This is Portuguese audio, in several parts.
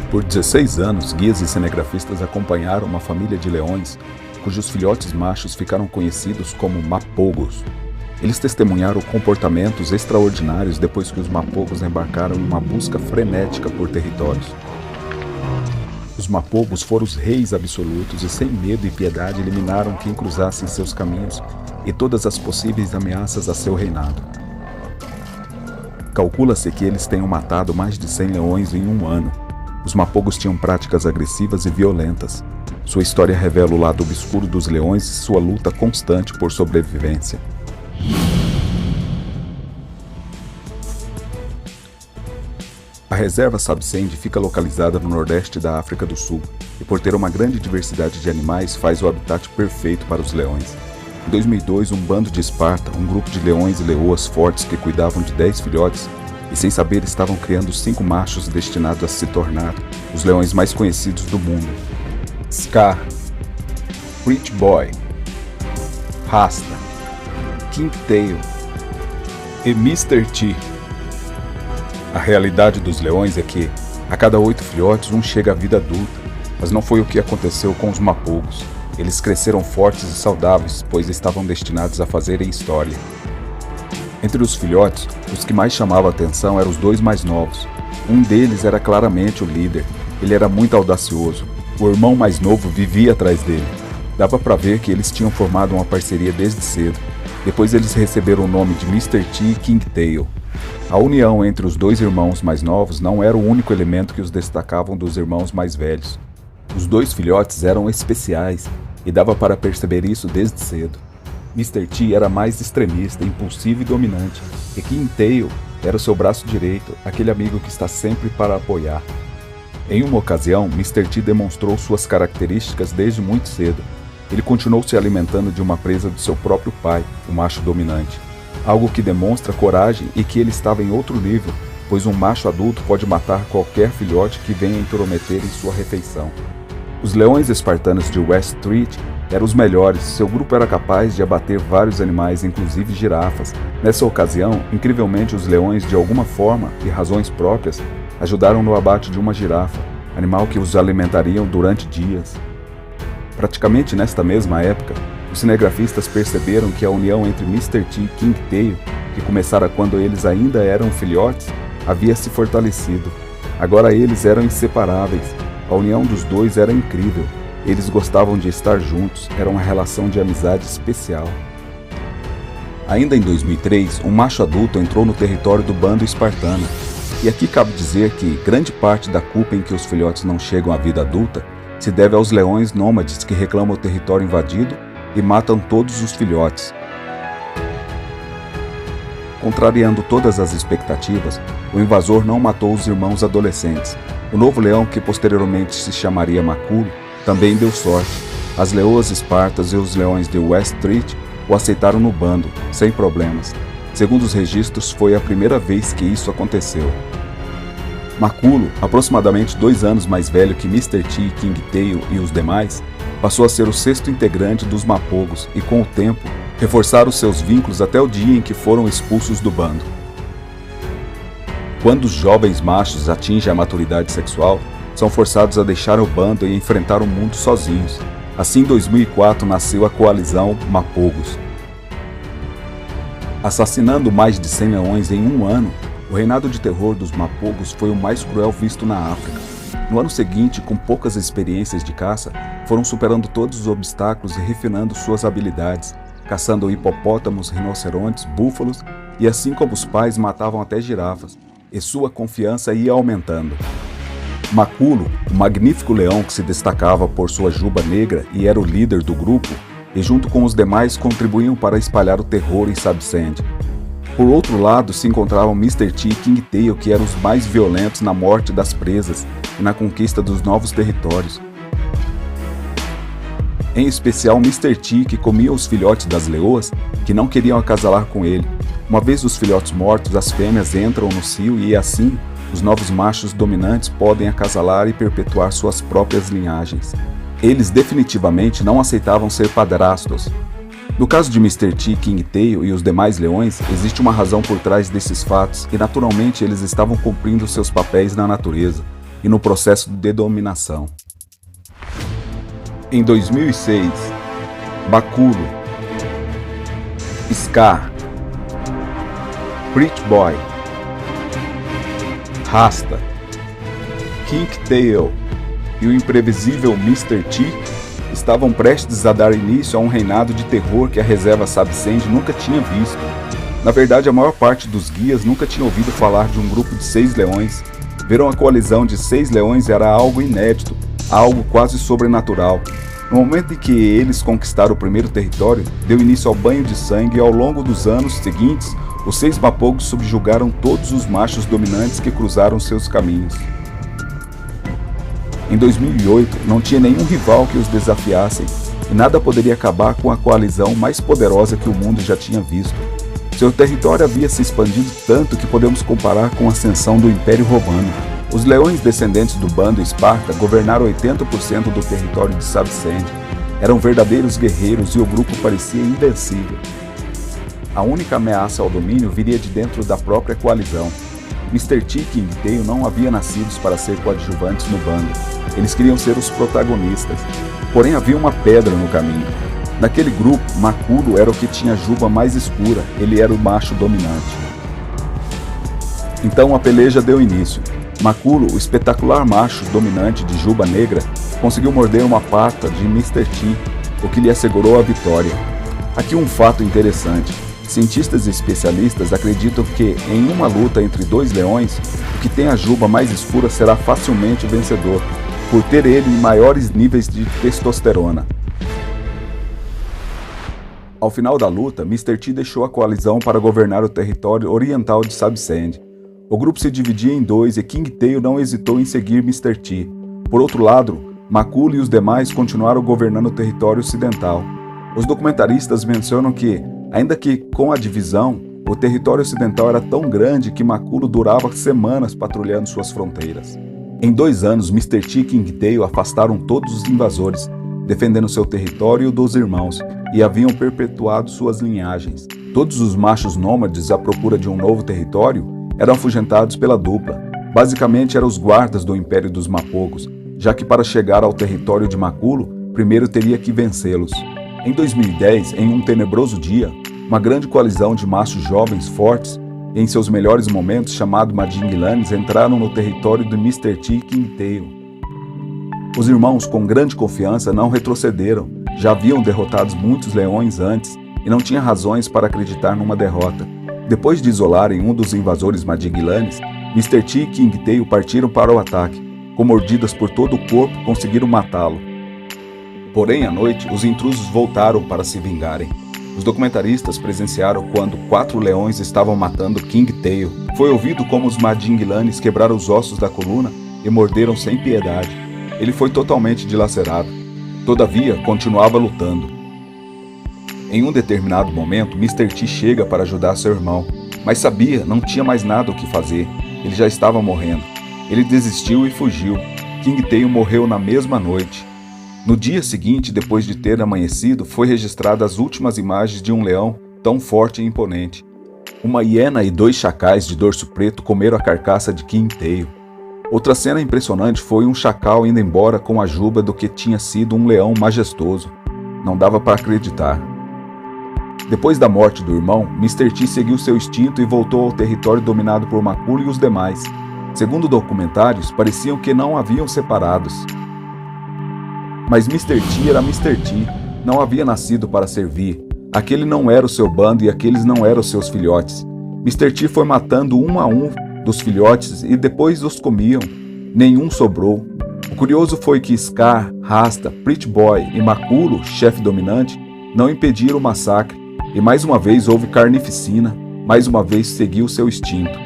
Por 16 anos, guias e cinegrafistas acompanharam uma família de leões, cujos filhotes machos ficaram conhecidos como mapogos. Eles testemunharam comportamentos extraordinários depois que os mapogos embarcaram em uma busca frenética por territórios. Os mapogos foram os reis absolutos e, sem medo e piedade, eliminaram quem cruzasse em seus caminhos e todas as possíveis ameaças a seu reinado. Calcula-se que eles tenham matado mais de 100 leões em um ano. Os mapogos tinham práticas agressivas e violentas. Sua história revela o lado obscuro dos leões e sua luta constante por sobrevivência. A reserva Sabsend fica localizada no nordeste da África do Sul e, por ter uma grande diversidade de animais, faz o habitat perfeito para os leões. Em 2002, um bando de Esparta, um grupo de leões e leoas fortes que cuidavam de 10 filhotes, e sem saber estavam criando 5 machos destinados a se tornar os leões mais conhecidos do mundo: Scar, Pretty Boy, Rasta, Kingtail e Mr. T. A realidade dos leões é que, a cada 8 filhotes, um chega à vida adulta, mas não foi o que aconteceu com os mapogos. Eles cresceram fortes e saudáveis, pois estavam destinados a fazerem história. Entre os filhotes, os que mais chamavam a atenção eram os 2 mais novos. Um deles era claramente o líder. Ele era muito audacioso. O irmão mais novo vivia atrás dele. Dava para ver que eles tinham formado uma parceria desde cedo. Depois eles receberam o nome de Mr. T e Kingtail. A união entre os 2 irmãos mais novos não era o único elemento que os destacavam dos irmãos mais velhos. Os 2 filhotes eram especiais e dava para perceber isso desde cedo. Mr. T era mais extremista, impulsivo e dominante, e Kingtail era o seu braço direito, aquele amigo que está sempre para apoiar. Em uma ocasião, Mr. T demonstrou suas características desde muito cedo. Ele continuou se alimentando de uma presa do seu próprio pai, o macho dominante. Algo que demonstra coragem e que ele estava em outro nível, pois um macho adulto pode matar qualquer filhote que venha intrometer em sua refeição. Os leões espartanos de West Street eram os melhores. Seu grupo era capaz de abater vários animais, inclusive girafas. Nessa ocasião, incrivelmente, os leões, de alguma forma e razões próprias, ajudaram no abate de uma girafa, animal que os alimentariam durante dias. Praticamente nesta mesma época, os cinegrafistas perceberam que a união entre Mr. T e Kingtail, que começara quando eles ainda eram filhotes, havia se fortalecido. Agora eles eram inseparáveis. A união dos 2 era incrível. Eles gostavam de estar juntos, era uma relação de amizade especial. Ainda em 2003, um macho adulto entrou no território do bando espartano. E aqui cabe dizer que grande parte da culpa em que os filhotes não chegam à vida adulta se deve aos leões nômades que reclamam o território invadido e matam todos os filhotes. Contrariando todas as expectativas, o invasor não matou os irmãos adolescentes. O novo leão, que posteriormente se chamaria Maculo, também deu sorte. As leoas espartas e os leões de West Street o aceitaram no bando, sem problemas. Segundo os registros, foi a primeira vez que isso aconteceu. Maculo, aproximadamente 2 anos mais velho que Mr. T, Kingtail e os demais, passou a ser o 6º integrante dos mapogos e, com o tempo, reforçaram seus vínculos até o dia em que foram expulsos do bando. Quando os jovens machos atingem a maturidade sexual, são forçados a deixar o bando e enfrentar o mundo sozinhos. Assim, em 2004, nasceu a coalizão Mapogos. Assassinando mais de 100 leões em um ano, o reinado de terror dos Mapogos foi o mais cruel visto na África. No ano seguinte, com poucas experiências de caça, foram superando todos os obstáculos e refinando suas habilidades, caçando hipopótamos, rinocerontes, búfalos e, assim como os pais, matavam até girafas, e sua confiança ia aumentando. Maculo, o magnífico leão que se destacava por sua juba negra e era o líder do grupo, e junto com os demais contribuíam para espalhar o terror em Sabsend. Por outro lado, se encontravam Mr. T e Kingtail, que eram os mais violentos na morte das presas e na conquista dos novos territórios. Em especial Mr. T, que comia os filhotes das leoas, que não queriam acasalar com ele. Uma vez os filhotes mortos, as fêmeas entram no cio e, assim, os novos machos dominantes podem acasalar e perpetuar suas próprias linhagens. Eles definitivamente não aceitavam ser padrastos. No caso de Mr. T, King Tail e os demais leões, existe uma razão por trás desses fatos e naturalmente eles estavam cumprindo seus papéis na natureza e no processo de dominação. Em 2006, Makulu, Scar, Pretty Boy, Rasta, King Tail e o imprevisível Mr. T estavam prestes a dar início a um reinado de terror que a reserva Sabsend nunca tinha visto. Na verdade, a maior parte dos guias nunca tinha ouvido falar de um grupo de 6 leões. Ver uma coalizão de 6 leões era algo inédito, algo quase sobrenatural. No momento em que eles conquistaram o primeiro território, deu início ao banho de sangue e ao longo dos anos seguintes, os 6 mapogos subjugaram todos os machos dominantes que cruzaram seus caminhos. Em 2008, não tinha nenhum rival que os desafiassem, e nada poderia acabar com a coalizão mais poderosa que o mundo já tinha visto. Seu território havia se expandido tanto que podemos comparar com a ascensão do Império Romano. Os leões descendentes do bando Esparta governaram 80% do território de Sabsend. Eram verdadeiros guerreiros e o grupo parecia invencível. A única ameaça ao domínio viria de dentro da própria coalizão. Mr. T e King Tail não haviam nascidos para ser coadjuvantes no bando. Eles queriam ser os protagonistas. Porém, havia uma pedra no caminho. Naquele grupo, Makulu era o que tinha a juba mais escura. Ele era o macho dominante. Então a peleja deu início. Makulu, o espetacular macho dominante de juba negra, conseguiu morder uma pata de Mr. T, o que lhe assegurou a vitória. Aqui um fato interessante. Cientistas e especialistas acreditam que, em uma luta entre 2 leões, o que tem a juba mais escura será facilmente o vencedor, por ter ele maiores níveis de testosterona. Ao final da luta, Mr. T deixou a coalizão para governar o território oriental de Sabsend. O grupo se dividia em 2 e King Tail não hesitou em seguir Mr. T. Por outro lado, Makulu e os demais continuaram governando o território ocidental. Os documentaristas mencionam que, ainda que com a divisão, o território ocidental era tão grande que Makulu durava semanas patrulhando suas fronteiras. Em 2 anos, Mr. T e King Tail afastaram todos os invasores, defendendo seu território e o dos irmãos, e haviam perpetuado suas linhagens. Todos os machos nômades à procura de um novo território eram afugentados pela dupla. Basicamente eram os guardas do Império dos Mapogos, já que para chegar ao território de Makulu, primeiro teria que vencê-los. Em 2010, em um tenebroso dia, uma grande coalizão de machos jovens fortes, em seus melhores momentos chamado Madinglanes, entraram no território de Mr. T e King Tail. Os irmãos, com grande confiança, não retrocederam, já haviam derrotado muitos leões antes e não tinham razões para acreditar numa derrota. Depois de isolarem um dos invasores Madinglanes, Mr. T e King Tail partiram para o ataque. Com mordidas por todo o corpo, conseguiram matá-lo. Porém, à noite, os intrusos voltaram para se vingarem. Os documentaristas presenciaram quando 4 leões estavam matando King Tail. Foi ouvido como os Madinglanes quebraram os ossos da coluna e morderam sem piedade. Ele foi totalmente dilacerado. Todavia, continuava lutando. Em um determinado momento, Mr. T chega para ajudar seu irmão, mas sabia, não tinha mais nada o que fazer. Ele já estava morrendo. Ele desistiu e fugiu. King Tail morreu na mesma noite. No dia seguinte, depois de ter amanhecido, foi registradas as últimas imagens de um leão tão forte e imponente. Uma hiena e 2 chacais de dorso preto comeram a carcaça de King Tail. Outra cena impressionante foi um chacal indo embora com a juba do que tinha sido um leão majestoso. Não dava para acreditar. Depois da morte do irmão, Mr. T seguiu seu instinto e voltou ao território dominado por Makulu e os demais. Segundo documentários, pareciam que não haviam separados. Mas Mr. T era Mr. T, não havia nascido para servir. Aquele não era o seu bando e aqueles não eram seus filhotes. Mr. T foi matando um a um dos filhotes e depois os comiam. Nenhum sobrou. O curioso foi que Scar, Rasta, Pretty Boy e Makulu, chefe dominante, não impediram o massacre. E mais uma vez houve carnificina, mais uma vez seguiu seu instinto.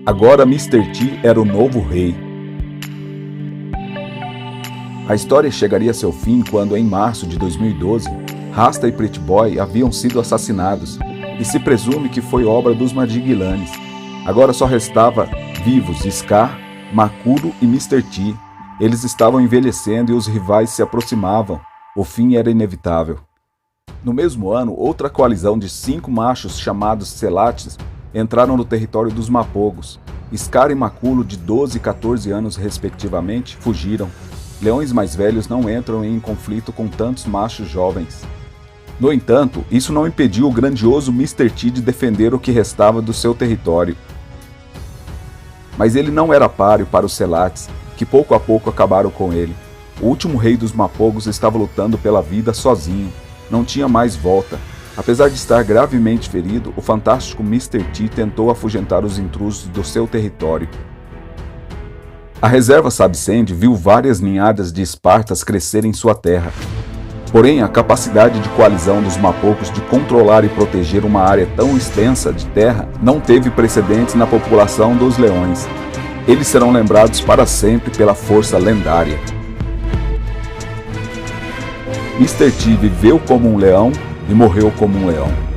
Agora Mr. T era o novo rei. A história chegaria a seu fim quando, em março de 2012, Rasta e Pretty Boy haviam sido assassinados, e se presume que foi obra dos Madinglanes. Agora só restava vivos Scar, Makulu e Mr. T. Eles estavam envelhecendo e os rivais se aproximavam. O fim era inevitável. No mesmo ano, outra coalizão de 5 machos chamados Selates entraram no território dos Mapogos. Scar e Maculo, de 12 e 14 anos respectivamente, fugiram. Leões mais velhos não entram em conflito com tantos machos jovens. No entanto, isso não impediu o grandioso Mr. T de defender o que restava do seu território. Mas ele não era páreo para os Selates, que pouco a pouco acabaram com ele. O último rei dos Mapogos estava lutando pela vida sozinho. Não tinha mais volta. Apesar de estar gravemente ferido, o fantástico Mr. T tentou afugentar os intrusos do seu território. A reserva Sabsend viu várias ninhadas de Espartas crescer em sua terra. Porém, a capacidade de coalizão dos Mapogos de controlar e proteger uma área tão extensa de terra não teve precedentes na população dos leões. Eles serão lembrados para sempre pela força lendária. Mr. T viveu como um leão e morreu como um leão.